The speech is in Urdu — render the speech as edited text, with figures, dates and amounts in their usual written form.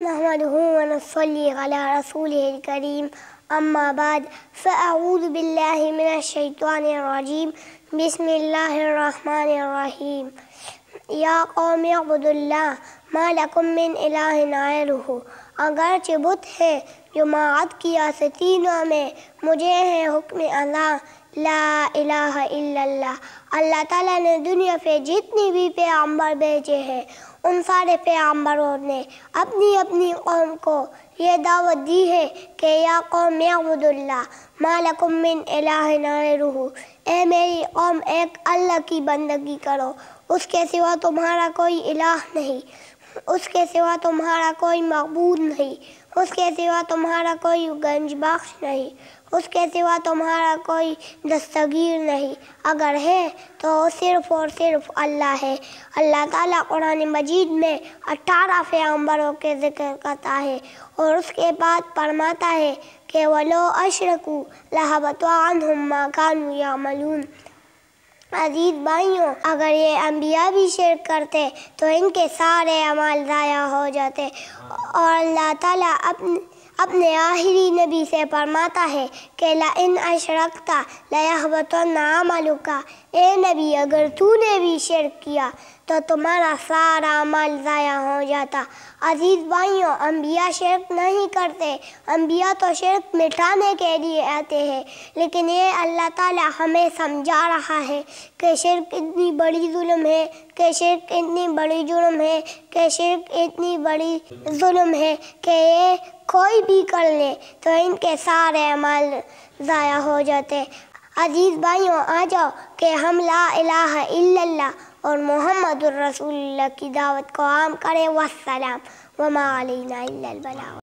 نحمده ونصلي على رسوله الكريم أما بعد فأعوذ بالله من الشيطان الرجيم بسم الله الرحمن الرحيم یا قوم اعبدوا اللہ ما لکم من الہ غیرہ اگرچہ بت ہے جو ماعد کیا سے تینوں میں مجھے ہے حکم اللہ لا الہ الا اللہ تعالیٰ نے دنیا پہ جتنی بھی پیغمبر بھیجے ہیں ان سارے پیغمبروں نے اپنی اپنی قوم کو یہ دعوت دی ہے کہ یا قوم اعبدوا اللہ ما لکم من الہ غیرہ، اے میری قوم ایک اللہ کی بندگی کرو، اس کے سوا تمہارا کوئی الہ نہیں، اس کے سوا تمہارا کوئی معبود نہیں، اس کے سوا تمہارا کوئی گنج بخش نہیں، اس کے سوا تمہارا کوئی دستگیر نہیں، اگر ہے تو صرف اور صرف اللہ ہے۔ اللہ تعالیٰ قرآن مجید میں 18 پیغمبروں کے ذکر کرتا ہے اور اس کے بعد فرماتا ہے کہ وَلَوْ أَشْرَكُوا لَحَبِطَ عَنْهُمْ مَا كَانُوا يَعْمَلُونَ۔ عزیز بھائیوں، اگر یہ انبیاء بھی شرک کرتے تو ان کے سارے اعمال ضائع ہو جاتے، اور اللہ تعالیٰ اپنے آخری نبی سے فرماتا ہے کہ لَإِنْ أَشْرَكْتَ لَيَحْبَطَنَّ عَمَلُكَ، اے نبی اگر تو نے بھی شرک کیا تو تمہارا سارا عمل ضائع ہو جاتا۔ عزیز بھائیوں، انبیاء شرک نہیں کرتے، انبیاء تو شرک مٹانے کے لیے آتے ہیں، لیکن یہ اللہ تعالیٰ ہمیں سمجھا رہا ہے کہ شرک اتنی بڑی ظلم ہے، کہ شرک اتنی بڑی جرم ہے، کہ شرک اتنی بڑی ظلم ہے کہ یہ کوئی بھی کر لے تو ان کے سارے اعمال ضائع ہو جاتے۔ عزیز بھائیوں، آ جاؤ کہ ہم لا الہ الا اللہ اور محمد الرسول اللہ کی دعوت کو عام کریں۔ والسلام وما علینا الا البلاغ۔